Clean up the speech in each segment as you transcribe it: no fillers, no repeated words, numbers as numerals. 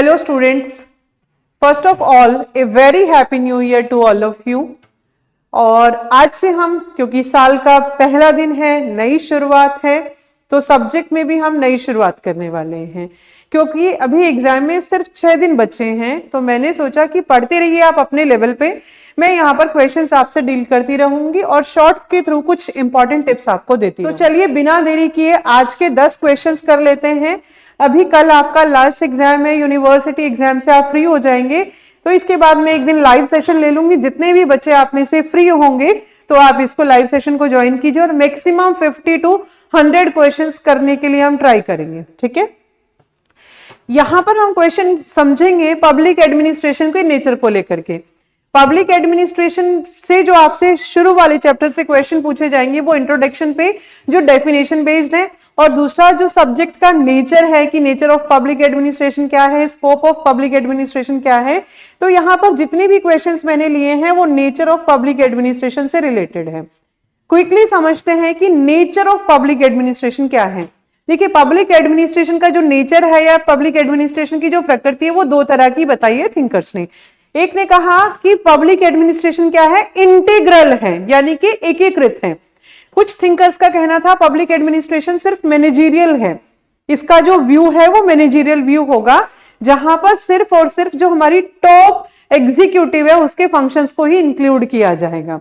Hello students, first of all a very happy new year to all of you. और आज से हम, क्योंकि साल का पहला दिन है, नई शुरुआत है, तो सब्जेक्ट में भी हम नई शुरुआत करने वाले हैं। क्योंकि अभी एग्जाम में सिर्फ 6 दिन बचे हैं, तो मैंने सोचा कि पढ़ते रहिए आप अपने लेवल पे। मैं यहाँ पर क्वेश्चंस आपसे डील करती रहूंगी और शॉर्ट के थ्रू कुछ इंपॉर्टेंट टिप्स आपको देती हूँ। तो चलिए बिना देरी किए आज के 10 क्वेश्चंस कर लेते हैं। अभी कल आपका लास्ट एग्जाम है, यूनिवर्सिटी एग्जाम से आप फ्री हो जाएंगे, तो इसके बाद मैं एक दिन लाइव सेशन ले लूंगी। जितने भी बच्चे आप में से फ्री होंगे तो आप इसको लाइव सेशन को ज्वाइन कीजिए और मैक्सिमम 50 to 100 क्वेश्चंस करने के लिए हम ट्राई करेंगे। ठीक है, यहां पर हम क्वेश्चन समझेंगे पब्लिक एडमिनिस्ट्रेशन के नेचर को लेकर के। पब्लिक एडमिनिस्ट्रेशन से जो आपसे शुरू वाले चैप्टर से क्वेश्चन पूछे जाएंगे वो इंट्रोडक्शन पे जो डेफिनेशन बेस्ड है, और दूसरा जो सब्जेक्ट का नेचर है कि नेचर ऑफ पब्लिक एडमिनिस्ट्रेशन क्या है, स्कोप ऑफ पब्लिक एडमिनिस्ट्रेशन क्या है। तो यहाँ पर जितने भी क्वेश्चंस मैंने लिए हैं वो नेचर ऑफ पब्लिक एडमिनिस्ट्रेशन से रिलेटेड है। क्विकली समझते हैं कि नेचर ऑफ पब्लिक एडमिनिस्ट्रेशन क्या है। देखिए, पब्लिक एडमिनिस्ट्रेशन का जो नेचर है या पब्लिक एडमिनिस्ट्रेशन की जो प्रकृति है वो दो तरह की बताई है थिंकर्स ने। एक ने कहा कि पब्लिक एडमिनिस्ट्रेशन क्या है, इंटीग्रल है, यानी कि एकीकृत है। कुछ थिंकर्स का कहना था पब्लिक एडमिनिस्ट्रेशन सिर्फ मैनेजरियल है, इसका जो व्यू है वो मैनेजरियल व्यू होगा, जहां पर सिर्फ और सिर्फ जो हमारी टॉप एग्जीक्यूटिव है उसके फंक्शंस को ही इंक्लूड किया जाएगा।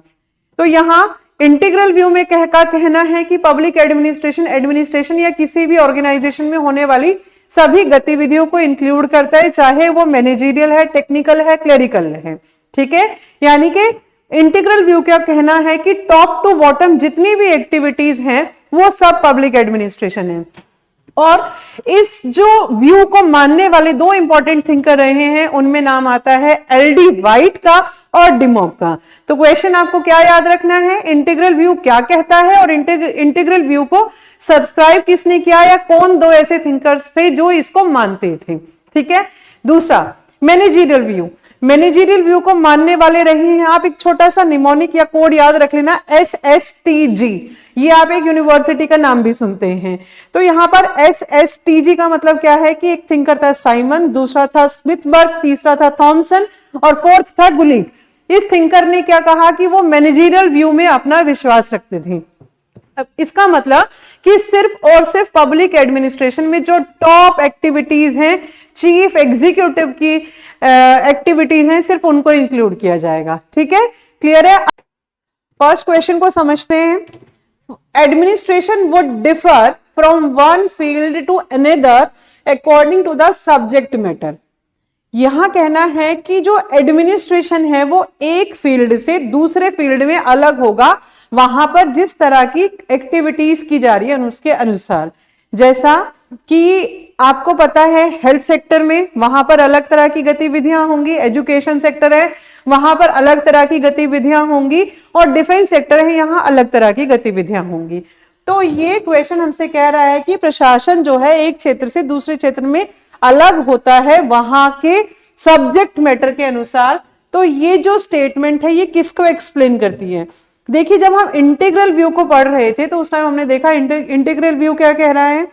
तो यहाँ इंटीग्रल व्यू में कहना है कि पब्लिक एडमिनिस्ट्रेशन या किसी भी ऑर्गेनाइजेशन में होने वाली सभी गतिविधियों को इंक्लूड करता है, चाहे वो मैनेजरियल है, टेक्निकल है, क्लेरिकल है। ठीक है, यानी कि इंटीग्रल व्यू क्या कहना है कि टॉप टू बॉटम जितनी भी एक्टिविटीज हैं वो सब पब्लिक एडमिनिस्ट्रेशन है। और इस जो व्यू को मानने वाले दो इंपॉर्टेंट थिंकर रहे हैं, उनमें नाम आता है एलडी वाइट का और डिमॉक का। तो क्वेश्चन आपको क्या याद रखना है, इंटीग्रल व्यू क्या कहता है और इंटीग्रल व्यू को सब्सक्राइब किसने किया, या कौन दो ऐसे थिंकर्स थे जो इसको मानते थे। ठीक है, दूसरा मैनेजरियल व्यू को मानने वाले रहे हैं, आप एक छोटा सा निमोनिक या कोड याद रख लेना, SSTG। ये आप एक यूनिवर्सिटी का नाम भी सुनते हैं। तो यहां पर SSTG का मतलब क्या है कि एक थिंकर था साइमन, दूसरा था स्मिथबर्ग, तीसरा था थॉमसन और फोर्थ था गुलिक। इस थिंकर ने क्या कहा कि वो मैनेजरियल व्यू में अपना विश्वास रखते थे। इसका मतलब कि सिर्फ और सिर्फ पब्लिक एडमिनिस्ट्रेशन में जो टॉप एक्टिविटीज हैं, चीफ एग्जीक्यूटिव की एक्टिविटीज हैं, सिर्फ उनको इंक्लूड किया जाएगा। ठीक है, क्लियर है। फर्स्ट क्वेश्चन को समझते हैं। Administration would differ from one field to another according to the subject matter. यहां कहना है कि जो एडमिनिस्ट्रेशन है वो एक फील्ड से दूसरे फील्ड में अलग होगा, वहां पर जिस तरह की एक्टिविटीज की जा रही है उसके अनुसार। जैसा कि आपको पता है हेल्थ सेक्टर में वहां पर अलग तरह की गतिविधियां होंगी, एजुकेशन सेक्टर है वहां पर अलग तरह की गतिविधियां होंगी, और डिफेंस सेक्टर है यहाँ अलग तरह की गतिविधियां होंगी। तो ये क्वेश्चन हमसे कह रहा है कि प्रशासन जो है एक क्षेत्र से दूसरे क्षेत्र में अलग होता है वहां के सब्जेक्ट मैटर के अनुसार। तो ये जो स्टेटमेंट है ये किसको एक्सप्लेन करती है। देखिए, जब हम इंटीग्रल व्यू को पढ़ रहे थे तो उस टाइम हमने देखा इंटीग्रल व्यू क्या कह रहा है,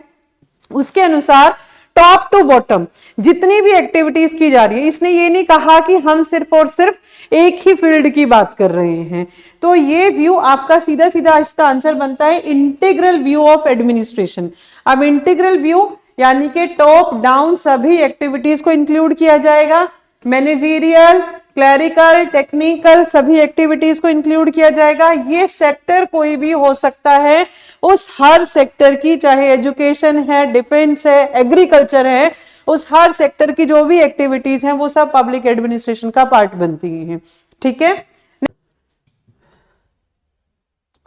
उसके अनुसार टॉप टू बॉटम जितनी भी एक्टिविटीज की जा रही है, इसने ये नहीं कहा कि हम सिर्फ और सिर्फ एक ही फील्ड की बात कर रहे हैं। तो ये व्यू आपका सीधा सीधा इसका आंसर बनता है इंटीग्रल व्यू ऑफ एडमिनिस्ट्रेशन। अब इंटीग्रल व्यू यानी कि टॉप डाउन सभी एक्टिविटीज को इंक्लूड किया जाएगा, मैनेजरियल, क्लरिकल, टेक्निकल सभी एक्टिविटीज को इंक्लूड किया जाएगा। ये सेक्टर कोई भी हो सकता है, उस हर सेक्टर की, चाहे एजुकेशन है, डिफेंस है, एग्रीकल्चर है, उस हर सेक्टर की जो भी एक्टिविटीज हैं वो सब पब्लिक एडमिनिस्ट्रेशन का पार्ट बनती हैं। ठीक है,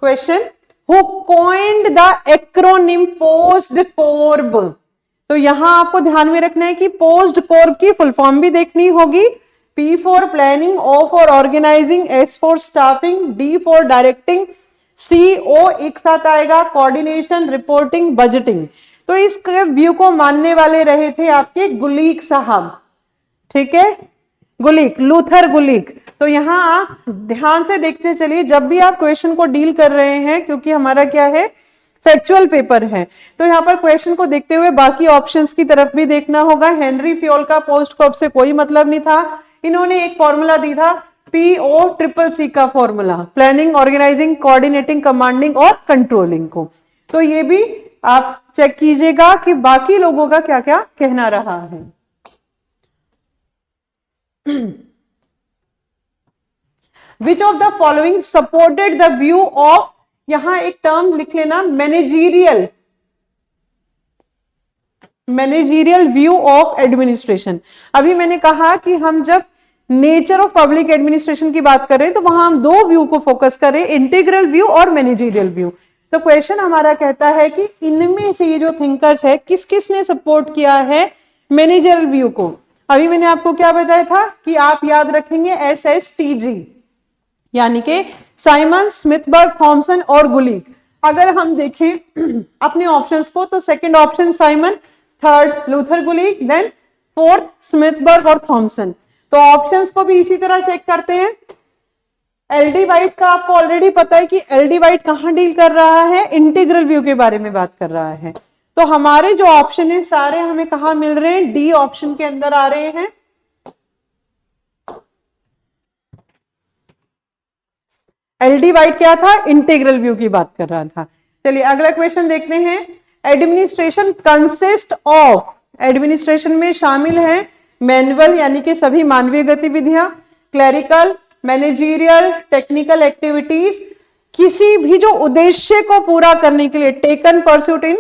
question, who coined the acronym POSDCORB. तो यहां आपको ध्यान में रखना है कि पोस्ट कोर्ब की फुल फॉर्म भी देखनी होगी। P for planning, O for organising, S for staffing, D for directing, C O एक साथ आएगा, कोऑर्डिनेशन, रिपोर्टिंग, बजटिंग। तो इस व्यू को मानने वाले रहे थे आपके गुलीक साहब। ठीक है, गुलीक, लूथर गुलीक। तो यहां आप ध्यान से देखते चलिए, जब भी आप क्वेश्चन को डील कर रहे हैं, क्योंकि हमारा क्या है फैक्चुअल पेपर है। तो यहाँ पर क्वेश्चन को देखते हुए बाकी ऑप्शंस की तरफ भी देखना होगा। हेनरी फ्योल का पोस्ट कॉप से कोई मतलब नहीं था, इन्होंने एक फॉर्मूला दी था POCCC का formula, planning, organising, coordinating, commanding और कंट्रोलिंग को। तो ये भी आप चेक कीजिएगा कि बाकी लोगों का क्या क्या कहना रहा है। Which of the following supported the view of, यहां एक टर्म लिख लेना, मैनेजीरियल व्यू ऑफ एडमिनिस्ट्रेशन। अभी मैंने कहा कि हम जब नेचर ऑफ पब्लिक एडमिनिस्ट्रेशन की बात कर रहे हैं तो वहां हम दो व्यू को फोकस करें, इंटीग्रल व्यू और मैनेजीरियल व्यू। तो क्वेश्चन हमारा कहता है कि इनमें से ये जो थिंकर्स है किस किस ने सपोर्ट किया है मैनेजरल व्यू को। अभी मैंने आपको क्या बताया था कि आप याद रखेंगे SSTG, यानी कि साइमन, स्मिथबर्ग, थॉमसन और गुलिक। अगर हम देखें अपने ऑप्शंस को तो second option Simon, third Luther Gulick, then fourth Smithburg और थॉमसन। तो ऑप्शंस को भी इसी तरह चेक करते हैं। एलडी वाइट का आपको ऑलरेडी पता है कि एलडी वाइट कहां डील कर रहा है, इंटीग्रल व्यू के बारे में बात कर रहा है। तो हमारे जो ऑप्शन है सारे हमें कहां मिल रहे हैं, डी ऑप्शन के अंदर आ रहे हैं। एलडी वाइट क्या था, इंटीग्रल व्यू की बात कर रहा था। चलिए अगला क्वेश्चन देखते हैं। एडमिनिस्ट्रेशन कंसिस्ट ऑफ, एडमिनिस्ट्रेशन में शामिल है मैनुअल यानी कि सभी मानवीय गतिविधियां, क्लरिकल, मैनेजरियल, टेक्निकल एक्टिविटीज, किसी भी जो उद्देश्य को पूरा करने के लिए, taken pursuit in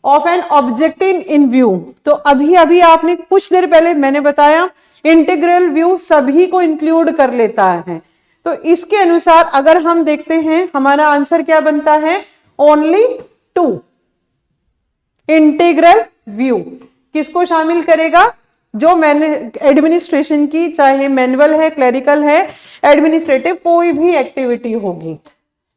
of an objective in view. तो अभी अभी आपने कुछ देर पहले मैंने बताया इंटीग्रल व्यू सभी को इंक्लूड कर लेता है। तो इसके अनुसार अगर हम देखते हैं हमारा आंसर क्या बनता है, ओनली 2 इंटीग्रल व्यू किसको शामिल करेगा, जो एडमिनिस्ट्रेशन की चाहे मैनुअल है, क्लरिकल है, एडमिनिस्ट्रेटिव कोई भी एक्टिविटी होगी।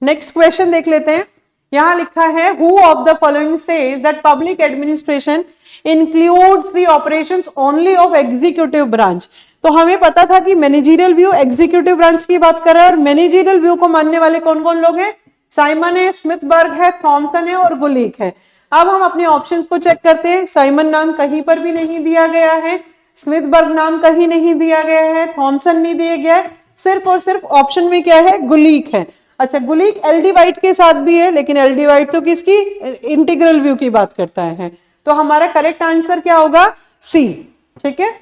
नेक्स्ट क्वेश्चन देख लेते हैं। यहां लिखा है who of the following says that public administration includes the operations only of executive branch. तो हमें पता था कि मैनेजरियल व्यू एग्जीक्यूटिव ब्रांच की बात कर रहा है और मैनेजरियल व्यू को मानने वाले कौन कौन लोग हैं, साइमन है, स्मिथबर्ग है, थॉमसन है और गुलिक है। अब हम अपने ऑप्शंस को चेक करते हैं। साइमन नाम कहीं पर भी नहीं दिया गया है, स्मिथबर्ग नाम कहीं नहीं दिया गया है, थॉमसन नहीं दिया गया है, सिर्फ और सिर्फ ऑप्शन में क्या है, गुलिक है। अच्छा, गुलिक एलडी वाइट के साथ भी है, लेकिन एलडी वाइट तो किसकी, इंटीग्रल व्यू की बात करता है। तो हमारा करेक्ट आंसर क्या होगा, सी। ठीक है,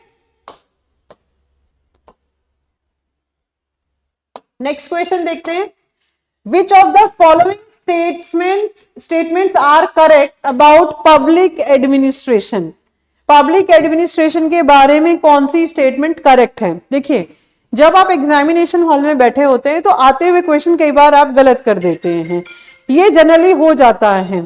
नेक्स्ट क्वेश्चन देखते हैं। Which of the following statements are correct about public administration. Public administration के बारे में कौन सी स्टेटमेंट करेक्ट है। देखिए, जब आप एग्जामिनेशन हॉल में बैठे होते हैं तो आते हुए क्वेश्चन कई बार आप गलत कर देते हैं, ये जनरली हो जाता है।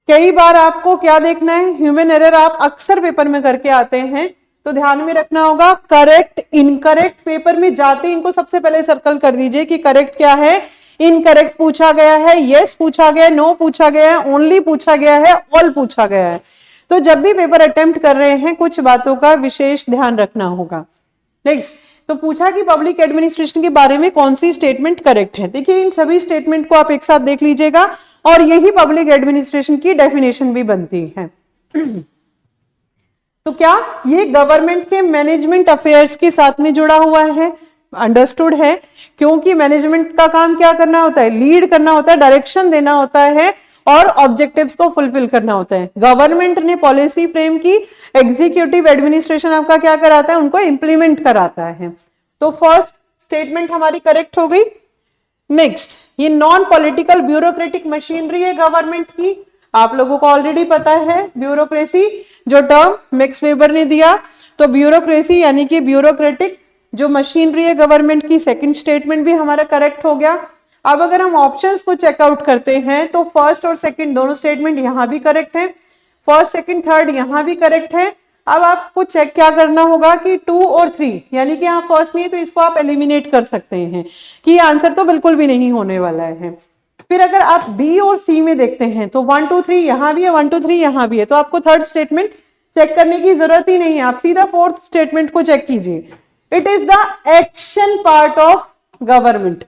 कई बार आपको क्या देखना है, ह्यूमन एरर आप अक्सर पेपर में करके आते हैं, तो ध्यान में रखना होगा करेक्ट इनकरेक्ट। पेपर में जाते इनको सबसे पहले सर्कल कर दीजिए कि करेक्ट क्या है, इनकरेक्ट पूछा गया है, यस पूछा गया है, नो पूछा गया है, ओनली पूछा गया है, ऑल पूछा गया है। तो जब भी पेपर अटेम्प्ट कर रहे हैं कुछ बातों का विशेष ध्यान रखना होगा। नेक्स्ट, तो पूछा कि पब्लिक एडमिनिस्ट्रेशन के बारे में कौन सी स्टेटमेंट करेक्ट है। देखिए, इन सभी स्टेटमेंट को आप एक साथ देख लीजिएगा और यही पब्लिक एडमिनिस्ट्रेशन की डेफिनेशन भी बनती है। तो क्या ये गवर्नमेंट के मैनेजमेंट अफेयर्स के साथ में जुड़ा हुआ है, अंडरस्टूड है, क्योंकि मैनेजमेंट का काम क्या करना होता है, लीड करना होता है, डायरेक्शन देना होता है और ऑब्जेक्टिव्स को फुलफिल करना होता है। गवर्नमेंट ने पॉलिसी फ्रेम की, एग्जीक्यूटिव एडमिनिस्ट्रेशन आपका क्या कराता है, उनको इंप्लीमेंट कराता है। तो फर्स्ट स्टेटमेंट हमारी करेक्ट हो गई। नेक्स्ट, ये नॉन पॉलिटिकल ब्यूरोक्रेटिक मशीनरी है गवर्नमेंट की। आप लोगों को ऑलरेडी पता है ब्यूरोक्रेसी जो टर्म मैक्स वेबर ने दिया, तो ब्यूरोक्रेसी यानी कि ब्यूरोक्रेटिक जो मशीनरी है गवर्नमेंट की, सेकंड स्टेटमेंट भी हमारा करेक्ट हो गया। अब अगर हम ऑप्शंस को चेकआउट करते हैं तो फर्स्ट और सेकंड दोनों स्टेटमेंट यहां भी करेक्ट है, फर्स्ट सेकंड थर्ड यहां भी करेक्ट है। अब आपको चेक क्या करना होगा कि 2 और 3, यानी कि यहाँ फर्स्ट नहीं है तो इसको आप एलिमिनेट कर सकते हैं कि आंसर तो बिल्कुल भी नहीं होने वाला है। फिर अगर आप बी और सी में देखते हैं तो 1 2 3 यहां भी है, 1 2 3 यहां भी है, तो आपको थर्ड स्टेटमेंट चेक करने की जरूरत ही नहीं है, आप सीधा फोर्थ स्टेटमेंट को चेक कीजिए। It is the action part of government,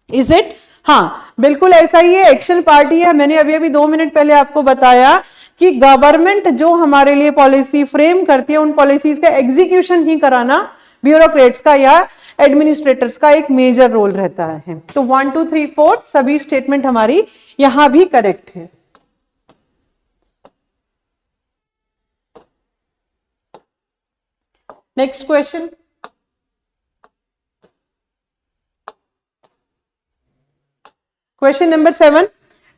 is it. हाँ बिल्कुल ऐसा ही है, एक्शन पार्ट ही है। मैंने अभी अभी 2 मिनट पहले आपको बताया कि गवर्नमेंट जो हमारे लिए पॉलिसी फ्रेम करती है, उन पॉलिसीज का एग्जीक्यूशन ही कराना ब्यूरोक्रेट्स का या एडमिनिस्ट्रेटर्स का एक मेजर रोल रहता है। तो 1 2 3 4 सभी स्टेटमेंट हमारी यहां भी करेक्ट है। Next question, question number 7,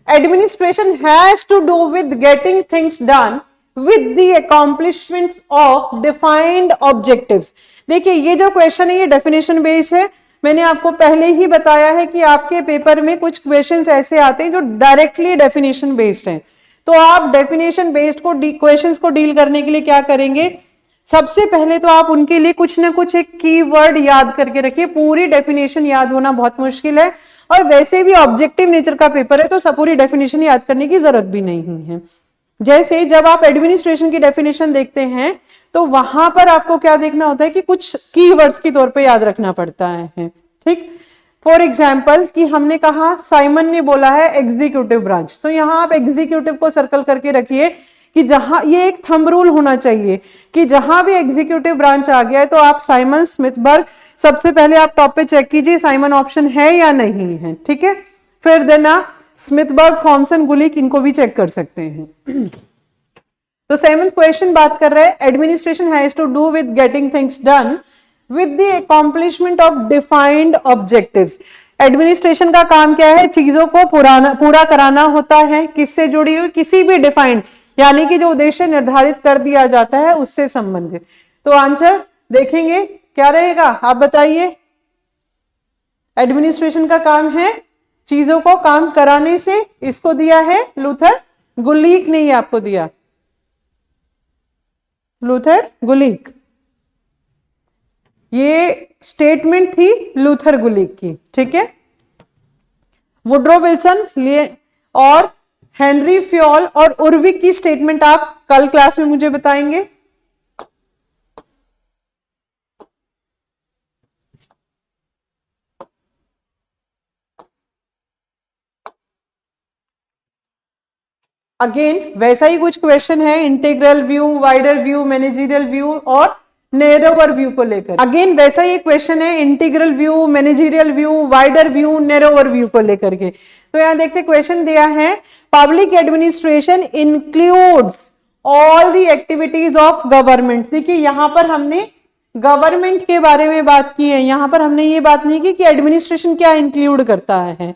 administration has to do with getting things done with the accomplishments of defined objectives। देखिए ये जो क्वेश्चन है ये डेफिनेशन बेस्ड है। मैंने आपको पहले ही बताया है कि आपके पेपर में कुछ क्वेश्चंस ऐसे आते हैं जो डायरेक्टली डेफिनेशन बेस्ड हैं। तो आप डेफिनेशन बेस्ड को क्वेश्चंस को डील करने के लिए क्या करेंगे, सबसे पहले तो आप उनके लिए कुछ ना कुछ एक कीवर्ड याद करके रखिए। पूरी डेफिनेशन याद होना बहुत मुश्किल है, और वैसे भी ऑब्जेक्टिव नेचर का पेपर है तो सब पूरी डेफिनेशन याद करने की जरूरत भी नहीं है। जैसे जब आप एडमिनिस्ट्रेशन की डेफिनेशन देखते हैं तो वहां पर आपको क्या देखना होता है कि कुछ कीवर्ड्स के तौर पे याद रखना पड़ता है। ठीक, फॉर एग्जाम्पल कि हमने कहा साइमन ने बोला है एग्जीक्यूटिव ब्रांच, तो यहां आप एग्जीक्यूटिव को सर्कल करके रखिए कि जहां ये एक थंब रूल होना चाहिए कि जहां भी एग्जीक्यूटिव ब्रांच आ गया है तो आप साइमन स्मिथबर्ग सबसे पहले आप टॉप पे चेक कीजिए साइमन ऑप्शन है या नहीं है। ठीक है, फिर देन आप स्मिथबर्ग, थॉमसन, गुलिक इनको भी चेक कर सकते हैं। तो 7th क्वेश्चन बात कर रहे हैं administration has to do with getting things done with the accomplishment of defined objectives. Administration का काम क्या है, चीजों को पूरा कराना होता है, किससे जुड़ी हुई, किसी भी डिफाइंड यानी कि जो उद्देश्य निर्धारित कर दिया जाता है उससे संबंधित। तो आंसर देखेंगे क्या रहेगा, आप बताइए। एडमिनिस्ट्रेशन का काम है चीजों को काम कराने से, इसको दिया है लूथर गुलिक ने, आपको दिया लूथर गुलिक, ये स्टेटमेंट थी लूथर गुलिक की। ठीक है, वुड्रो विल्सन और हेनरी फ्योल और उर्विक की स्टेटमेंट आप कल क्लास में मुझे बताएंगे। अगेन वैसा ही कुछ क्वेश्चन है, integral view, wider view, managerial view और नैरोवर व्यू को लेकर। अगेन वैसा ही क्वेश्चन है, integral view, managerial view, wider view, narrower view को लेकर के। तो यहां देखते क्वेश्चन दिया है public administration includes all the activities of government. देखिए यहां पर हमने गवर्नमेंट के बारे में बात की है, यहां पर हमने ये बात नहीं की कि एडमिनिस्ट्रेशन क्या इंक्लूड करता है।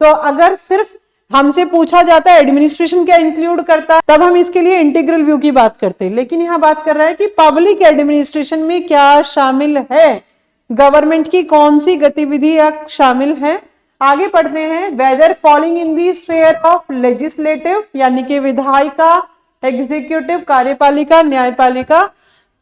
तो अगर सिर्फ हमसे पूछा जाता है एडमिनिस्ट्रेशन क्या इंक्लूड करता है तब हम इसके लिए इंटीग्रल व्यू की बात करते हैं, लेकिन यहां बात कर रहा है कि पब्लिक एडमिनिस्ट्रेशन में क्या शामिल है, गवर्नमेंट की कौन सी गतिविधियां शामिल है। आगे पढ़ते हैं, whether falling in the sphere of legislative यानी कि विधायिका, एग्जीक्यूटिव कार्यपालिका, न्यायपालिका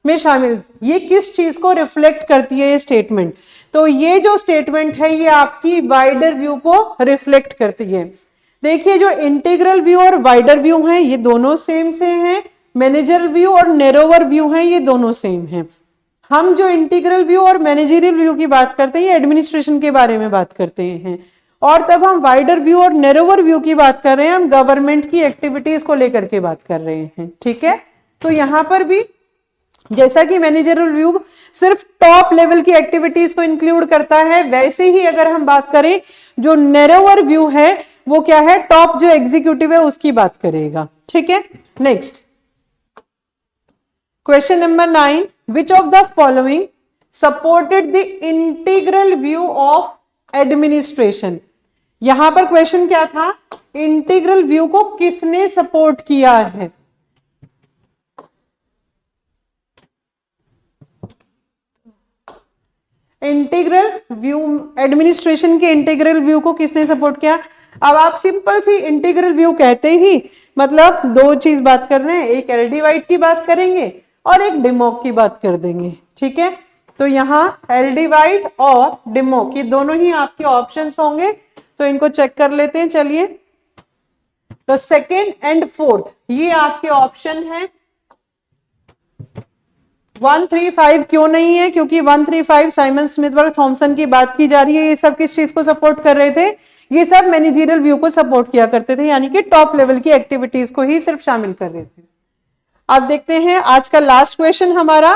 में शामिल, ये किस चीज को रिफ्लेक्ट करती है ये स्टेटमेंट। तो ये जो स्टेटमेंट है ये आपकी वाइडर व्यू को रिफ्लेक्ट करती है। देखिए जो इंटीग्रल व्यू और वाइडर व्यू हैं ये दोनों सेम से हैं, मैनेजरल व्यू और नैरोवर व्यू हैं ये दोनों सेम हैं। हम जो इंटीग्रल व्यू और मैनेजरियल व्यू की बात करते हैं एडमिनिस्ट्रेशन के बारे में बात करते हैं, और तब हम वाइडर व्यू और नैरोवर व्यू की बात कर रहे हैं, हम गवर्नमेंट की एक्टिविटीज को लेकर के बात कर रहे हैं। ठीक है, तो यहां पर भी जैसा कि मैनेजरियल व्यू सिर्फ टॉप लेवल की एक्टिविटीज को इंक्लूड करता है, वैसे ही अगर हम बात करें जो नैरोवर व्यू है वो क्या है, टॉप जो एग्जीक्यूटिव है उसकी बात करेगा। ठीक है, next question number 9, which of the following supported the integral view of administration. यहां पर क्वेश्चन क्या था, इंटीग्रल व्यू को किसने सपोर्ट किया है। इंटीग्रल व्यू, एडमिनिस्ट्रेशन के इंटीग्रल व्यू को किसने सपोर्ट किया। अब आप सिंपल सी इंटीग्रल व्यू कहते ही मतलब दो चीज बात कर रहे हैं, एक एलडी वाइट की बात करेंगे और एक डिमोक की बात कर देंगे। ठीक है, तो यहाँ एलडी वाइट और डिमोक ये दोनों ही आपके ऑप्शंस होंगे, तो इनको चेक कर लेते हैं। चलिए, तो सेकेंड एंड फोर्थ ये आपके ऑप्शन है। 135 क्यों नहीं है? क्योंकि 135 साइमन स्मिथबर्ग थॉमसन की बात की जा रही है। ये सब किस चीज को सपोर्ट कर रहे थे? ये सब मैनेजरियल व्यू को सपोर्ट किया करते थे, यानी कि टॉप लेवल की एक्टिविटीज को ही सिर्फ शामिल कर रहे थे। अब देखते हैं आज का लास्ट क्वेश्चन हमारा,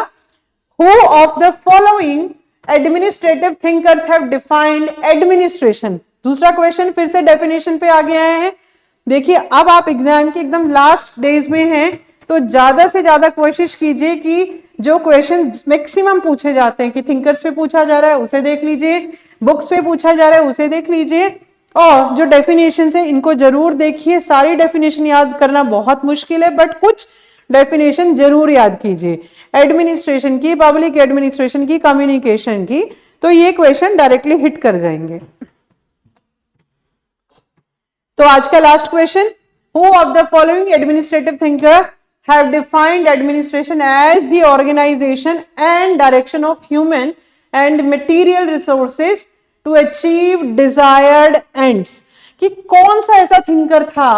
who of the following administrative thinkers have defined administration. दूसरा क्वेश्चन फिर से डेफिनेशन पे आगे आए हैं। देखिए अब आप एग्जाम के एकदम लास्ट डेज में हैं, तो ज्यादा से ज्यादा कोशिश कीजिए कि जो क्वेश्चन मैक्सिमम पूछे जाते हैं कि थिंकर्स पे पूछा जा रहा है उसे देख लीजिए, बुक्स पे पूछा जा रहा है उसे देख लीजिए, और जो डेफिनेशन है इनको जरूर देखिए। सारी डेफिनेशन याद करना बहुत मुश्किल है, बट कुछ डेफिनेशन जरूर याद कीजिए, एडमिनिस्ट्रेशन की, पब्लिक एडमिनिस्ट्रेशन की, कम्युनिकेशन की, तो ये क्वेश्चन डायरेक्टली हिट कर जाएंगे। तो आज का last question, who of the following administrative thinker have defined administration as the organization and direction of human and material resources to achieve desired ends। कि कौन सा ऐसा थिंकर था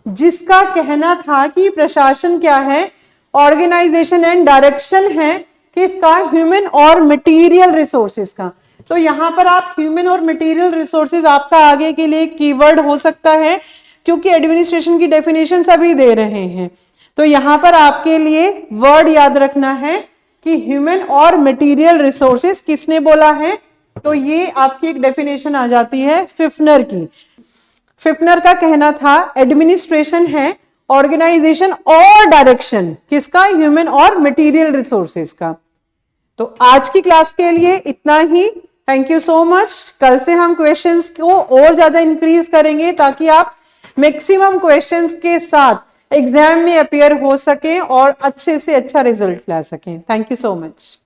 जिसका कहना था कि प्रशासन क्या है, ऑर्गेनाइजेशन एंड डायरेक्शन है किसका, ह्यूमन और मटेरियल रिसोर्सेज का। तो यहां पर आप ह्यूमन और मटेरियल रिसोर्सेज आपका आगे के लिए कीवर्ड हो सकता है, क्योंकि एडमिनिस्ट्रेशन की डेफिनेशन सभी दे रहे हैं। तो यहां पर आपके लिए वर्ड याद रखना है कि ह्यूमन और मटेरियल रिसोर्सेज किसने बोला है, तो ये आपकी एक डेफिनेशन आ जाती है फिफ्नर की। फिफ्नर का कहना था एडमिनिस्ट्रेशन है ऑर्गेनाइजेशन और डायरेक्शन किसका, ह्यूमन और मटेरियल रिसोर्सेज का। तो आज की क्लास के लिए इतना ही। Thank you so much. कल से हम क्वेश्चंस को और ज्यादा इंक्रीज करेंगे ताकि आप मैक्सिमम क्वेश्चंस के साथ एग्जाम में अपीयर हो सके और अच्छे से अच्छा रिजल्ट ला सकें। Thank you so much.